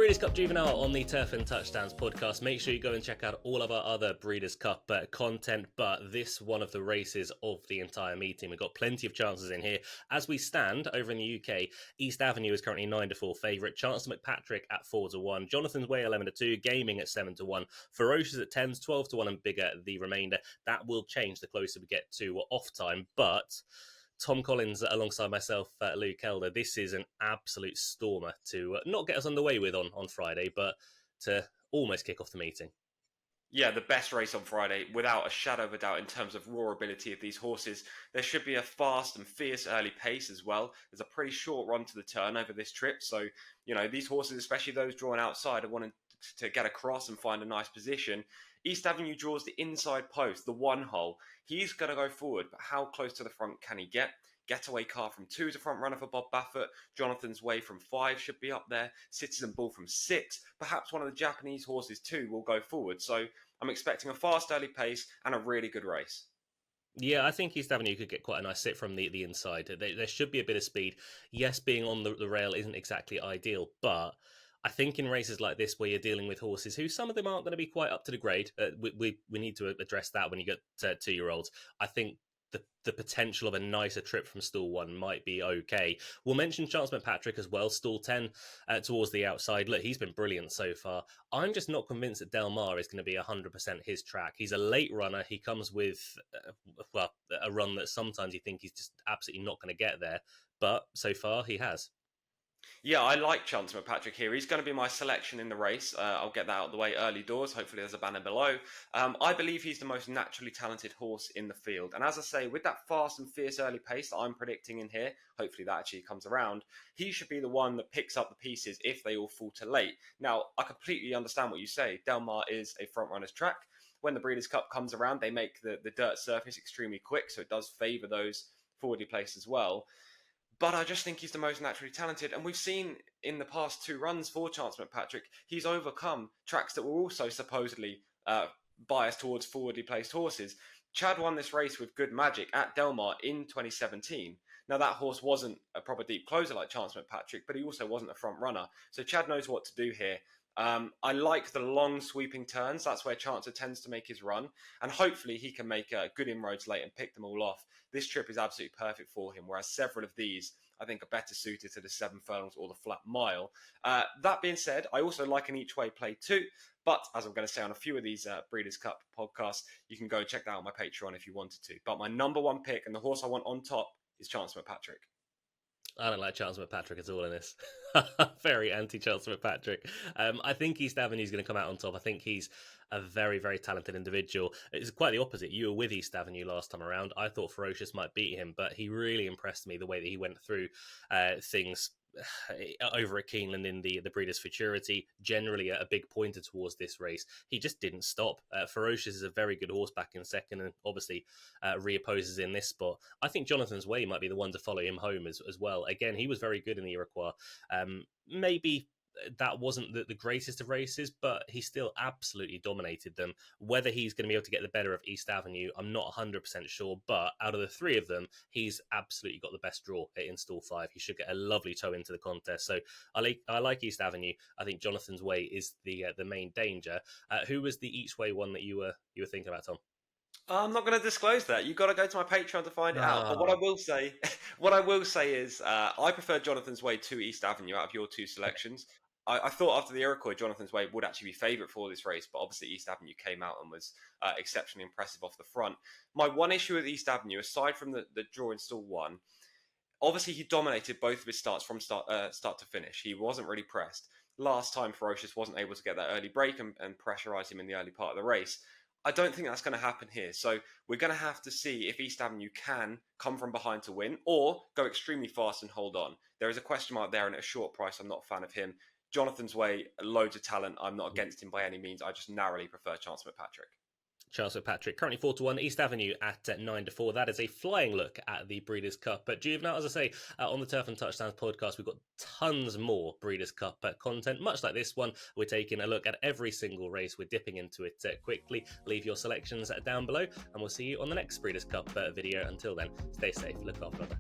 Breeders Cup Juvenile on the Turf and Touchdowns podcast. Make sure you go and check out all of our other Breeders Cup content, but this one of the races of the entire meeting. We've got plenty of chances in here. As we stand over in the UK, East Avenue is currently 9-4 favourite, Chancellor McPatrick at 4-1, Jonathan's Way 11-2, Gaming at 7-1, Ferocious at 10s, 12-1 and bigger the remainder. That will change the closer we get to off time, but Tom Collins alongside myself, Luke Elder. This is an absolute stormer to not get us underway with on Friday, but to almost kick off the meeting. Yeah, the best race on Friday, without a shadow of a doubt, in terms of raw ability of these horses. There should be a fast and fierce early pace as well. There's a pretty short run to the turn over this trip. So, these horses, especially those drawn outside, are wanting to get across and find a nice position. East Avenue draws the inside post, the one hole. He's going to go forward, but how close to the front can he get? Getaway Car from 2 is a front runner for Bob Baffert. Jonathan's Way from 5 should be up there. Citizen Bull from 6. Perhaps one of the Japanese horses too will go forward. So I'm expecting a fast early pace and a really good race. Yeah, I think East Avenue could get quite a nice sit from the inside. There should be a bit of speed. Yes, being on the rail isn't exactly ideal, but I think in races like this where you're dealing with horses who some of them aren't going to be quite up to the grade, we need to address that when you get to 2-year-olds. I think the potential of a nicer trip from stall 1 might be okay. We'll mention Chancellor McPatrick as well, stall 10 towards the outside. Look, he's been brilliant so far. I'm just not convinced that Del Mar is going to be 100% his track. He's a late runner. He comes with, a run that sometimes you think he's just absolutely not going to get there. But so far, he has. Yeah, I like Chancellor McPatrick here. He's going to be my selection in the race. I'll get that out of the way early doors. Hopefully there's a banner below. I believe he's the most naturally talented horse in the field. And as I say, with that fast and fierce early pace that I'm predicting in here, hopefully that actually comes around, he should be the one that picks up the pieces if they all fall too late. Now, I completely understand what you say. Del Mar is a front runner's track. When the Breeders' Cup comes around, they make the dirt surface extremely quick, so it does favour those forwardly placed as well. But I just think he's the most naturally talented. And we've seen in the past 2 runs for Chancellor McPatrick, he's overcome tracks that were also supposedly biased towards forwardly placed horses. Chad won this race with Good Magic at Del Mar in 2017. Now, that horse wasn't a proper deep closer like Chancellor McPatrick, but he also wasn't a front runner. So Chad knows what to do here. I like the long sweeping turns. That's where Chancellor tends to make his run. And hopefully he can make good inroads late and pick them all off. This trip is absolutely perfect for him, whereas several of these, I think, are better suited to the 7 furlongs or the flat mile. That being said, I also like an each way play too. But as I'm going to say on a few of these Breeders' Cup podcasts, you can go and check that out on my Patreon if you wanted to. But my number 1 pick and the horse I want on top is Chancellor McPatrick. I don't like Chancellor McPatrick at all in this. Very anti-Chancellor McPatrick. I think East Avenue is going to come out on top. I think he's a very, very talented individual. It's quite the opposite. You were with East Avenue last time around. I thought Ferocious might beat him, but he really impressed me the way that he went through things over at Keeneland in the Breeders' Futurity. Generally a big pointer towards this race. He just didn't stop. Ferocious is a very good horse back in second and obviously reopposes in this spot. I think Jonathan's Way might be the one to follow him home as well. Again, he was very good in the Iroquois. Maybe that wasn't the greatest of races, but he still absolutely dominated them. Whether he's going to be able to get the better of East Avenue, I'm not 100% sure, but out of the 3 of them, he's absolutely got the best draw in stall 5. He should get a lovely toe into the contest. So I like East Avenue. I think Jonathan's Way is the main danger. Who was the each way one that you were thinking about, Tom? I'm not going to disclose that. You've got to go to my Patreon to find it out. But what I will say is, I prefer Jonathan's Way to East Avenue out of your 2 selections. I thought after the Iroquois, Jonathan's Way would actually be favourite for this race, but obviously East Avenue came out and was exceptionally impressive off the front. My one issue with East Avenue, aside from the draw in stall 1, obviously he dominated both of his starts from start to finish. He wasn't really pressed. Last time, Ferocious wasn't able to get that early break and pressurise him in the early part of the race. I don't think that's going to happen here. So we're going to have to see if East Avenue can come from behind to win or go extremely fast and hold on. There is a question mark there, and at a short price, I'm not a fan of him. Jonathan's Way, loads of talent. I'm not against him by any means. I just narrowly prefer Chancellor McPatrick. Chancellor McPatrick, currently 4-1, East Avenue at 9-4. That is a flying look at the Breeders' Cup. But Juvenile, as I say, on the Turf and Touchdowns podcast, we've got tons more Breeders' Cup content, much like this one. We're taking a look at every single race. We're dipping into it quickly. Leave your selections down below, and we'll see you on the next Breeders' Cup video. Until then, stay safe, look after other.